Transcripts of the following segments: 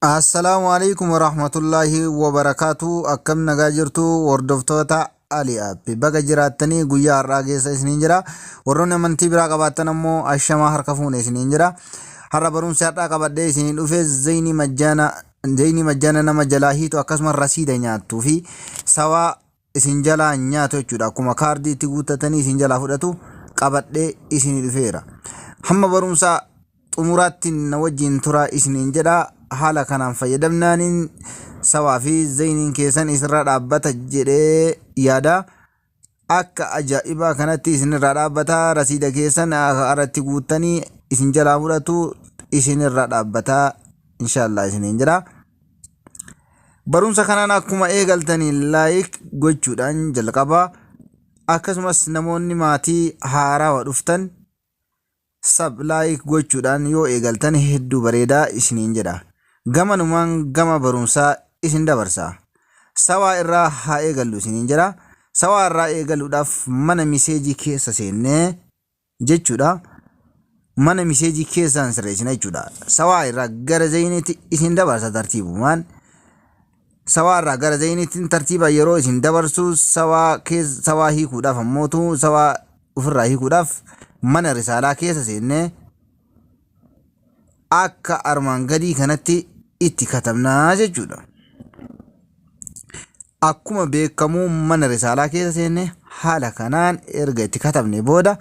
Assalamu alaikum warahmatullahi wabarakatuh. Akkam nagaa jirtu hordoftoota Ali App. Baga jiraattanii guyyaa har'aa keessa isiniin jira. Warroonni amantii biraa qabaattan ammoo ashamaa harka fuune isiniin jira. Har'a barumsa har'aa qabadhee isiniin dhufe zayinii majjaana nama jalaa hiitu akkasumas rasiida nyaattuu fi sawaa isin jalaa nyaatu jechuudha. Akkuma kaardii itti guuttatanii isin jalaa fudhatu qabadhee isinii dhufeera. Hamma barumsa xumuraatti na wajjin turaa isiniin jedha. Haala kanaan fayyadamnaan sawaa fi zayiniin keessan isirra dhaabbata jedhee yaada. Akka ajaa'ibaa kanatti isinirra dhaabbata. Rasiida keessan irratti guuttanii isin jalaa fudhatu isinirra dhaabbata inshallah isiniin jira. Barumsa kanaan akkuma eegaltanii laayik gochuudhaan jalqaba. Akkasumas namoonni maatii haaraa dhuftan sab laayik gochuudhaan yoo eegaltan hedduu bareedaa isiniin jedha. Gamanumaan gama barumsaa isin dabarsa. Sawaa irraa haa eegallu isiniin jira. Sawaa irraa eegaluudhaaf mana miseejii keessa seennee jechuudha. Mana miseejii keessaan sirreessina jechuudha. Sawaa irraa gara zayiniitti isin dabarsa tartiibumaan. Sawaa irraa gara zayiniitti tartiiba yeroo isin dabarsu sawaa hiikuudhaaf ammootu sawaa ofirraa hiikuudhaaf mana risaalaa keessa seennee akka armaan gadii kanatti itti katabnaa jechuudha. Akkuma beekamu mana risaalaa keessa seenne haala kanaan erga itti katabne booda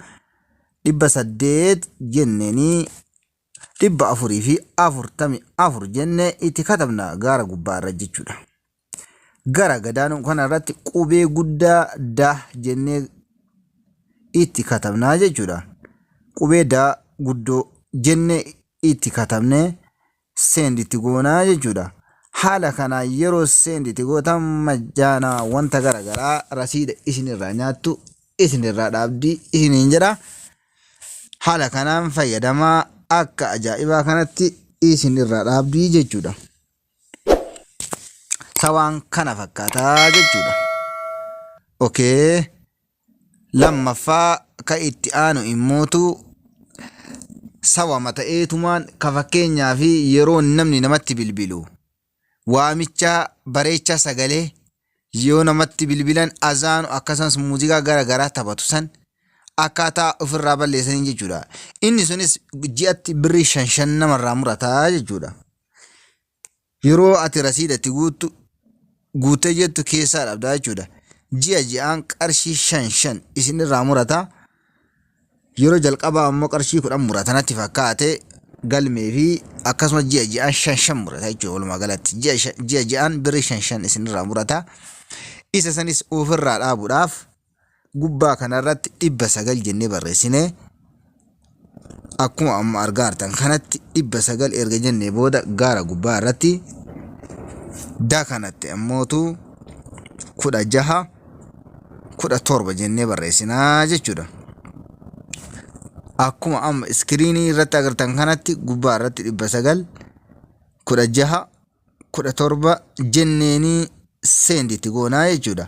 800 jenneenii 444 jennee itti katabna gara gubbaarra jechuudha. Gara gadaanuu kana irratti qubee guddaa da jennee itti katabnaa jechuudha. Qubee da guddoo jennee itti katabne send itti goonaa jechuudha. Haala kanaa yeroo send itti gootan majjaana wanta garagaraa rasiida isinirraa nyaattu isinirraa dhaabdii isiniin jedha. Haala kanaan fayyadamaa akka ajaa'ibaa kanatti isinirraa dhaabdii jechuudha. Sawaan kana fakkaataa jechuudha. Okay. Lammaffaa ka itti aanu immootu sawa mata'eetumaan ka fakkeenyaa fi yeroo namni namatti bilbilu waamicha bareecha sagalee yoo namatti bilbilan azaanu akkasumas muuziqaa garagaraa taphatu san akkaataa ofirraa balleessanii jechuudha. Inni sunis ji'atti birrii 5 namarraa murataa jechuudha. Yeroo ati rasiida itti guuttee jettu keessaa dhabdaa jechuudha. Ji'aan qarshii 5 isinirraa murata. Yeroo jalqabaa ammoo qarshii 10 muratanatti fakkaate galmee fi akkasumas ji'aan 5 murata jechuudha. Walumaa galatti ji'aan birrii 5 isinirraa murata. Isa sanis ofirraa dhaabuudhaaf gubbaa kanarratti 900 jennee barreessine. Akkuma amma argaa jirtan kanatti 900 erga jennee booda gara gubbaa irratti da kanatti ammootu 16 17 jennee barreessinaa jechuudha. Akkuma amma iskiriinii irratti agartan kanatti gubbaa irratti 900 16 17 jenneenii send itti goonaa jechuudha.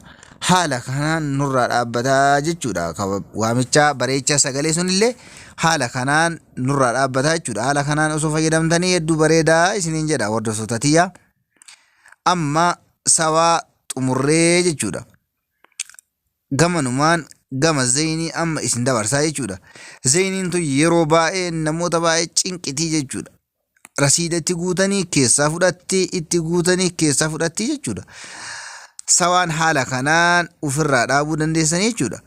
Haala kanaan nurraa dhaabbataa jechuudha. Waamicha bareecha sagalee sunillee haala kanaan nurraa dhaabbataa jechuudha. Haala kanaan osoo fayyadamtanii hedduu bareedaa isiniin jedha hordoftoota tiyya. Amma sawaa xumurree jechuudha. Gamanumaan gama zayinii amma isin dabarsaa jechuudha. Zayiniin tun yeroo baay'ee namoota baay'ee cinqitii jechuudha. Rasiida itti guutanii keessaa fudhatti itti guutanii keessaa fudhatti jechuudha. Sawaan haala kanaan ofirraa dhaabuu dandeessanii jechuudha.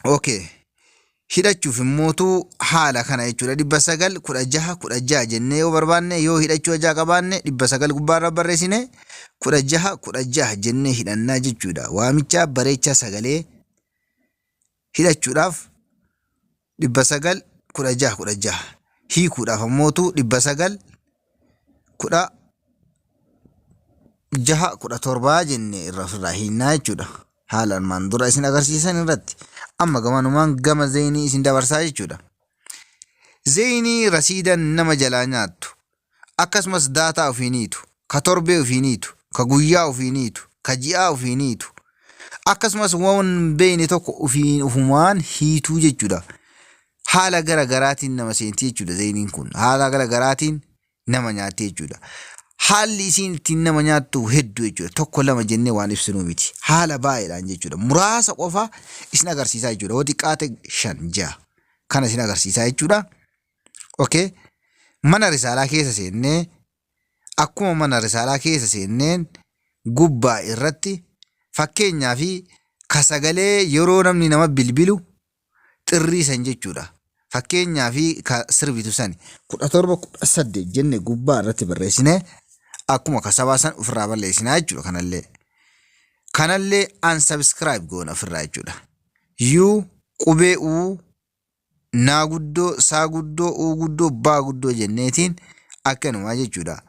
Okay. Hidhachuuf immootu haala kana jechuudha. 916 jennee yoo barbaanne yoo hidhachuu ajaa qabaanne 900 gubbaarra barreessine 16 jennee hidhannaa jechuudha. Waamicha bareecha sagalee hidhachuudhaaf 916 hiikuudhaaf ammootu 916 jennee irraa hinnaa jechuudha. Haala armaan dura isin agarsiisan irratti. Amma gamanumaan gama zayinii isin dabarsaa jechuudha. Zayinii rasiida nama jalaa nyaattu akkasumas daataa ofiiniitu ka torbee ofiiniitu ka guyyaa ofiiniitu ka ji'aa ofiiniitu akkasumas waan beeyne tokko ufumaan hiituu jechuudha. Haala garagaraatiin nama seentii jechuudha zayiniin kun. Haala garagaraatiin nama nyaatti jechuudha. Haalli isiin ittiin nama nyaattu hedduu jechuudha. Tokko lama jennee waan ibsinuu miti. Haala baay'eedhaan jechuudha. Muraasa qofa isin agarsiisaa jechuudha. Yoo xiqqaate 5-6 kana isin agarsiisaa jechuudha. Okay. Mana risaalaa keessa seennee akkuma mana risaalaa keessa seenneen gubbaa irratti fakkeenyaa fi kasagalee yeroo namni nama bilbilu xirrii san jechuudha. Fakkeenyaa fi sirbitu san 17-18 jenne gubbaa irratti barreessine akkuma kasabaa san ofirraa balleessinaa jechuudha. Kanallee unsubscribe goona ofirraa jechuudha. U qubee U naa guddoo saa guddoo U guddoo baa guddoo jenneetiin akkanumaa jechuudha.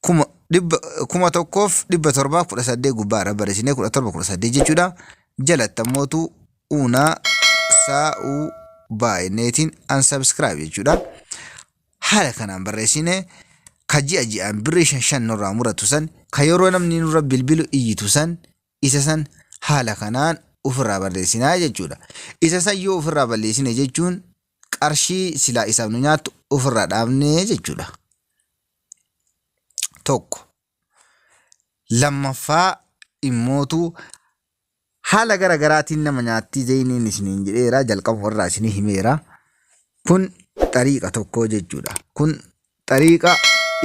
1718 gubbaa irra barreessine 1718 jechuudha. Jalatti ammootu unaa saa U baa jenneetiin unsubscribe jechuudha. Haala kanaan barreessine ka ji'aan birrii 5 nurraa muratu san ka yeroo namni nurra bilbilu iyyitu san isa san haala kanaan ofirraa balleessinaa jechuudha. Isa san yoo ofirraa balleessine jechuun qarshii silaa isaaf nu nyaattu ofirraa dhaabnee jechuudha. Tokko. Lammaffaa immootu haala garagaraatiin nama nyaattii zayiniin isiniin jedheera jalqaba warraa isinii himeera. Kun xariiqa tokko jechuudha. Kun xariiqa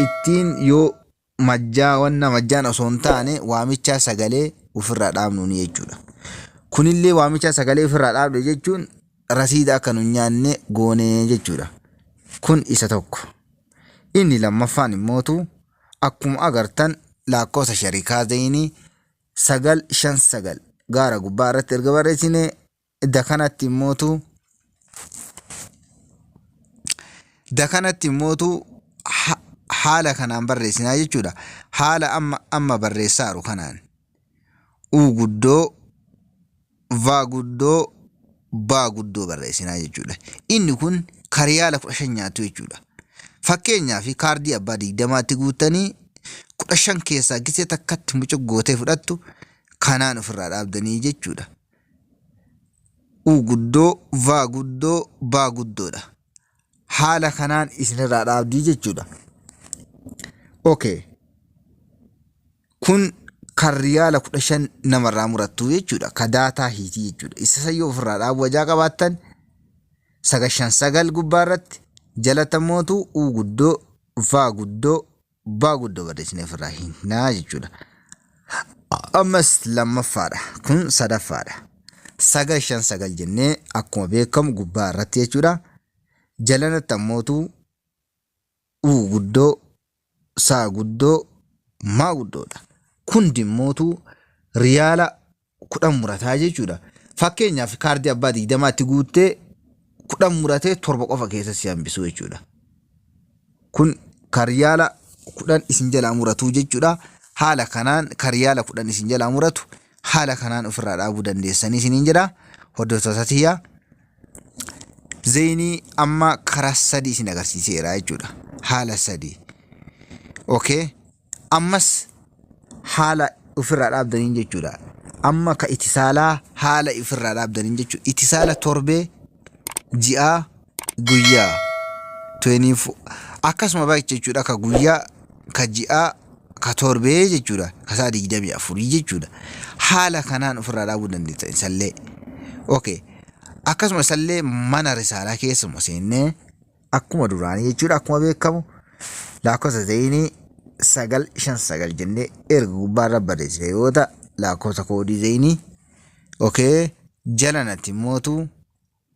ittiin yoo majjaan osoo hin taane waamichaa sagalee ofirraa dhaabnuuni jechuudha. Kunillee waamichaa sagalee ofirraa dhaabne jechuun rasiida akka nu nyaanne goonee jechuudha. Kun isa tokko. Inni lammaffaan immootu akkuma agartan lakkoofsa sharikaa zayinii 959 gaara gubbaa irratti erga barreessine dakanatti immootu haala kanaan barreessinaa jechuudha. Haala amma barreessaaru kanaan U guddoo Va guddoo baa guddoo barreessinaa jechuudha. Inni kun kariyaala 15 nyaatu jechuudha. Fakkeenyaa fi kaardii abbaa 20tti guuttanii 15 keessaa gisee takkatti mucuq gootee fudhattu kanaan ofirraa dhaabdanii jechuudha. U guddoo Va guddoo baa guddoodha. Haala kanaan isinirraa dhaabdii jechuudha. Okay. Kun kariyaala 15 namarraa murattu jechuudha. Ka daataa hiitii jechuudha. Isa sayyoo ofirraa dhaabu wajaa qabaattan 959 gubbaa irratti jalatamootu U guddoo Va guddoo baa guddoo barreessine ofirraa hiinaa jechuudha. Ammas lammaffaadha. Kun sadaffaadha. 959 jennee akkuma beekamu gubbaa irratti jechuudha. Jalanatti ammootu U guddoo saa guddoo maa guddoodha. Kun dimmootu riyaala 10 murataa jechuudha. Fakkeenyaaf kaardii abbaa 20tti guuttee 10 muratee 7 qofa keessa si hambisuu jechuudha. Kun kariyaala 10 isin jalaa muratu jechuudha. Haala kanaan kariyaala 10 isin jalaa muratu haala kanaan ofirraa dhaabuu dandeessanii isiniin jedha. Hordoftoota tiyyaa zayinii amma karaa 3 isin agarsiiseera jechuudha. Haala 3. Okay. Ammas haala ofirraa dhaabdaniin jechuudha. Amma ka itisaalaa haala ofirraa dhaabdaniin jechuudha. Itisaala torbee ji'aa guyyaa 24 akkasuma baay'ee jechuudha. Ka guyyaa ka ji'aa ka torbee jechuudha. Ka saa 24 jechuudha. Haala kanaan ofirraa dhaabuu dandeessan sallee. Okay. Akkasuma sallee mana risaalaa keessuma seennee akkuma duraanii jechuudha. Akkuma beekamu lakkoofsa zayinii 959 jennee erga gubbaa irra barreessine yoo ta'u lakkoofsa koodii zayinii. Okay. Jalanatti immootu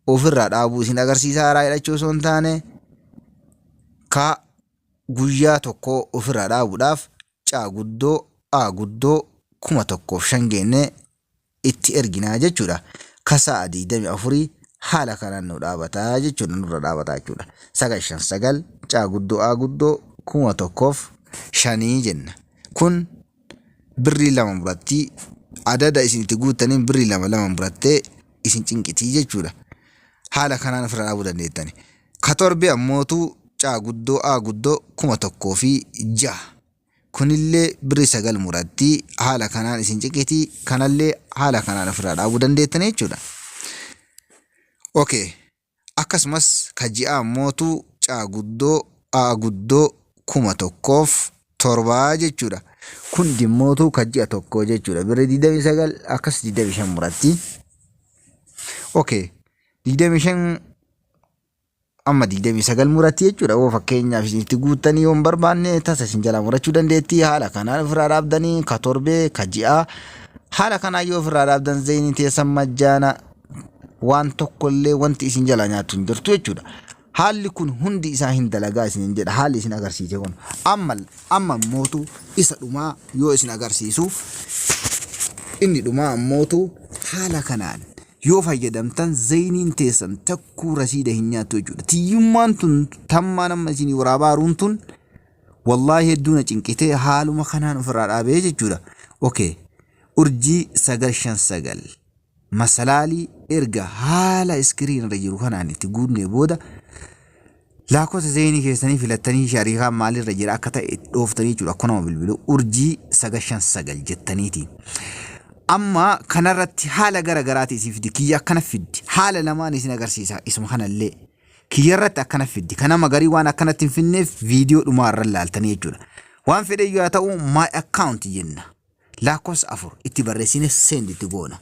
ofirraa dhaabuu isin agarsiisaa haaraa hidhachuu osoo hin taane ka guyyaa tokko ofirraa dhaabuudhaaf caa guddoo A guddoo 1005 geenne itti erginaa jechuudha. Ka sa'a 24 haala kanaan nu dhaabataa jechuudha. Nurra dhaabataa jechuudha. 959 caa guddoo A guddoo 1005 jenna. Kun birrii 2 muratti adada isin itti guuttaniin birrii 2 murattee isin cinqitii jechuudha. Haala kanaan ofirraa dhaabuu dandeettani. Ka torbee ammootu caa guddoo A guddoo 1006. Kunillee birrii 9 muratti haala kanaan isin cinqitii kanallee haala kanaan ofirraa dhaabuu dandeettani jechuudha. Okay. Akkasumas ka ji'a ammootu caa guddoo A guddoo 1,700 jechuudha. Kun dimmootu kan ji'a tokko jechuudha. Birrii 29 akkas 25 muratti. Okay. 25 amma 29 muratti jechuudha. Yoo fakkeenyaaf isinitti guuttanii yoo hin barbaanne tasa isin jalaa murachuu dandeetti. Haala kanaan ofirraa dhaabdanii ka torbee ka ji'a. Haala kanaan yoo ofirraa dhaabdan zayinii teessan majjaana waan tokkollee wanti isin jalaa nyaattu hin jirtu jechuudha. Haalli kun hundi isaa hin dalagaa isin jedha. Haalli isin agarsiise kun amma mootu isa dhumaa yoo isin agarsiisu inni dhumaa mootu haala kanaan yoo fayyadamtan zayiniin teessan takkuu rasiida hin nyaattu jechuudha. Tiyyummaan tun tammaan amma isinii waraabaaruun tun wallaahi hedduu na cinqitee haaluma kanaan ofirraa dhaabee jechuudha. Okay. Urjii 959 masalaalii erga haala iskiriin irra jiru kanaan itti guutnee booda lakkoofsa zayinii keessanii filattanii shariikaa maalirra jira akka ta'e dhooftanii jechuudha. Akkuma bilbilu urjii 959 jettaniiti. Amma kanarratti haala garagaraati isii fiddi. Kiyya akkana fiddi. Haala lamaan isin agarsiisa. Isuma kanallee kiyyarratti akkana fiddi. Kana magarii waan akkanatti hin finneef viidiyoo dhumaarra laaltanii jechuudha. Waan fedhe yoo ta'u my account jenna. Lakkoofsa 4 itti barreessine send itti goona.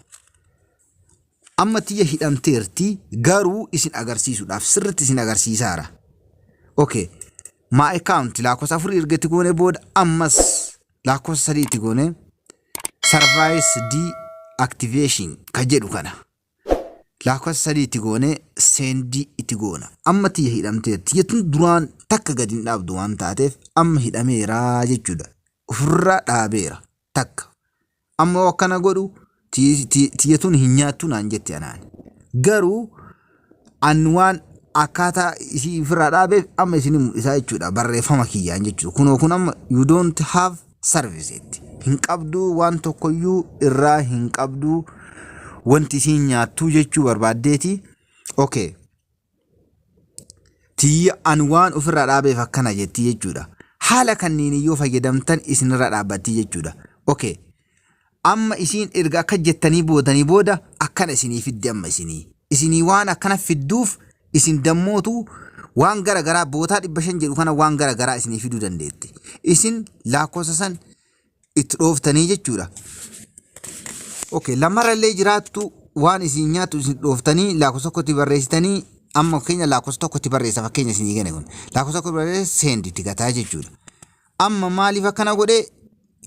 Amma tiyya hidhamteerti garuu isin agarsiisuudhaaf sirriitti isin agarsiisaara. Okay. My account lakkoofsa 4 erga itti goone booda ammas lakkoofsa 3 itti goone service deactivation ka jedhu kana. Lakkoofsa 3 itti goone send itti goona. Amma tiyya hidhamteerti jechuun duraan takka gadi hin dhaabdu waan taateef amma hidhameera jechuudha. Ofirraa dhaabeera takka. Amma akkana godhu tiyyatuun hin nyaattu naan jette anaan. Garuu waan akkaataa isii ofirraa dhaabeef amma isin isaa jechuudha barreeffama kiyyaan jechuudha. Kunoo kun amma you don't have service hin qabdu waan tokkoyyuu irraa hin qabdu wanti isin nyaattu jechuu barbaaddeeti. Okay. Tiyya waan ofirraa dhaabeef akkana jetti jechuudha. Haala kanneen yoo fayyadamtan isinirra dhaabbatti jechuudha. Okay. Amma isin erga akka jettanii boodanii booda akkana isinii fidde amma isinii waan akkana fidduuf isin dammootu waan garagaraa bootaa 500 jedhu kana waan garagaraa isinii fiduu dandeetti. Isin lakkoofsa san itti dhooftanii jechuudha. Okay, lamarallee jiraattu waan isin nyaattu isin dhooftanii lakkoofsa tokkotti barreessitanii amma keenya lakkoofsa tokkotti barreessa fakkeenya isinii gane kun. Lakkoofsa tokkotti barreessa send itti gataa jechuudha. Amma maaliif akkana godhee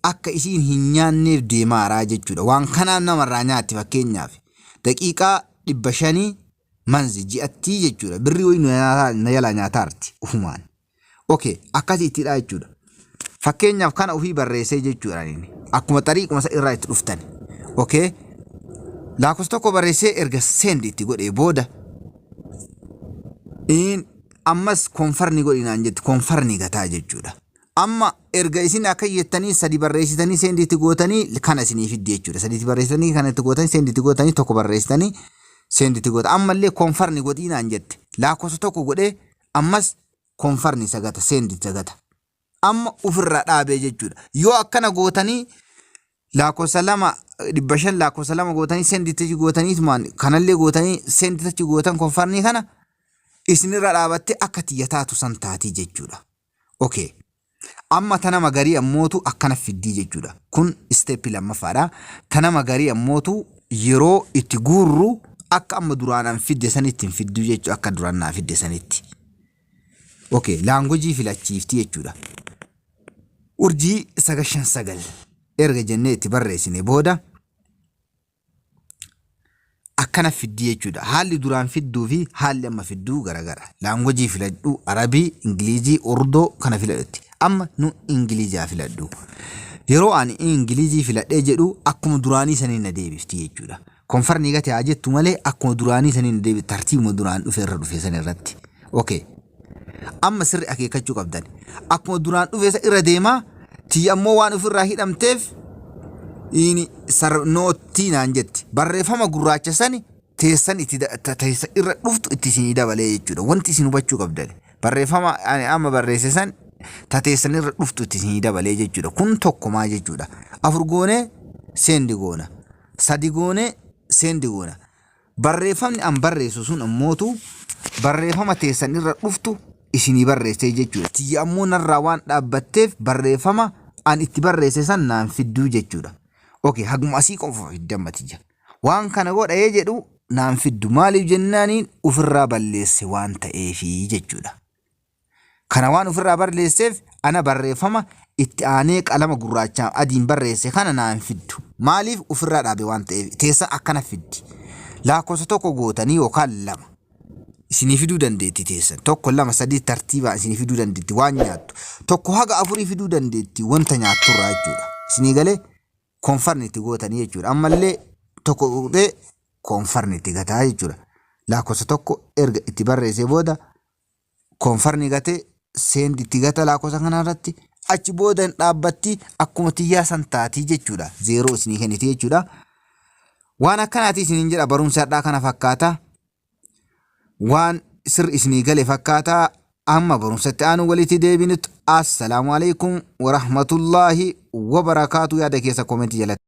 akka isin hin nyaanneef deemaaraa jechuudha. Waan kanaan namarraa nyaatti fakkeenyaaf daqiiqaa 500 manzi ji'atti jechuudha. Birrii wayii na yala nyaataarti ufumaan. Okay, akkasittidha jechuudha. Fakkeenyaaf kana ofii barreessee jechuudha inni. Akkuma xariiquma isa irraa itti dhuftan. Okay? Lakkoofsa tokko barreessee erga send itti godhee booda ammas konfarni godhinaan jetti konfarni gataa jechuudha. Amma erga isin akka yettanii sadi barreessitanii send itti gootanii kana isinii fiddi jechuudha. Sadi barreessitanii kana itti gootanii send itti gootanii tokko barreessitanii send itti goota. Ammallee konfarni godhinaan jette. Lakkoofsa tokko godhee ammas konfarni sagata send itti sagata. Amma ofirraa dhaabee jechuudha. Yoo akkana gootanii lakkoofsa 2,500 lakkoofsa 2 gootanii send itti gootanii kanallee gootanii send itti gootan konfarni kana isinirra dhaabatte akka tiyyataatu san taati jechuudha. Okay. Amma tana magarii ammootu akkana fiddii jechuudha. Kun step lammaffaadha. Tana magarii ammootu yeroo itti guurru akka amma duraanaan fidde sanitti hin fiddu jechuudha. Akka duraanaa fidde sanitti. Okay, laangojii filachiifti jechuudha. Urjii 959 erga jennee itti barreessine booda akkana fiddii jechuudha. Haalli duraan fidduu fi haalli amma fidduu garagara. Laangojii filadhu Arabii, Ingilizii, Urdoo kana filadhutti. Amma nu Ingilizii filadhu. Yeroo ani Ingilizii filadhee jedhu akkuma duraanii saniin na deebifti jechuudha. Konfarni gate haa jettu malee akkuma duraanii saniin na deebifti tartiibuma duraan dhufe irra dhufe san irratti. Okay. Amma sirri akeekkachuu qabdan. Akkuma duraan dhufe san irra deemaa tiyya ammoo waan ofirraa hidhamteef ini sarnootii naan jetti. Barreeffama gurraacha sani teessan itti teessa irra dhuftu itti isinii dabalee jechuudha. Wanti isin hubachuu qabdan. Barreeffama amma barreesse san tateessan irra dhuftu itti isinii dabalee jechuudha. Kun tokkumaa jechuudha. 4 goone send goona. 3 goone send goona. Barreeffamni an barreessu sun ammootu barreeffama teessan irra dhuftu isinii barreessee jechuudha. Tiyya ammoo narraa waan dhaabbatteef barreeffama an itti barreesse san naan fidduu jechuudha. Okay, haguma asii qofa fiddamma tiyya. Waan kana godhee jedhu naan fiddu maaliif jennaaniin ofirraa balleesse waan ta'eefi jechuudha. Kana waan ofirraa balleesseef ana barreeffama itti aanee qalama gurraachaan adiin barreesse kana naan fiddu. Maaliif ofirraa dhaabe waan ta'eef teessan akkana fiddi. Lakkoofsa tokko gootanii yookaan lama isinii fiduu dandeetti teessan. Tokko lama sadii tartiibaan isinii fiduu dandeetti waan nyaattu. Tokko haga afurii fiduu dandeetti wanta nyaatturraa jechuudha. Isinii galee koonfarni itti gootanii jechuudha. Ammallee tokko godhee koonfarni itti gataa jechuudha. Lakkoofsa tokko erga itti barreessee booda koonfarni gatee seendi itti gata lakkoofsa kanarratti achi booda hin dhaabbatti akkuma tiyyaa san taatii jechuudha. Zeeroo isinii kenniti jechuudha. Waan akkanaati isiniin jedha barumsa hadhaa kana fakkaata. Waan sir isinii gale fakkaata. Amma barumsatti aanu walitti deebinutti assalaamu alaikum wa rahmatullahi wa barakaatu. Yaada keessa koomentii jalatti.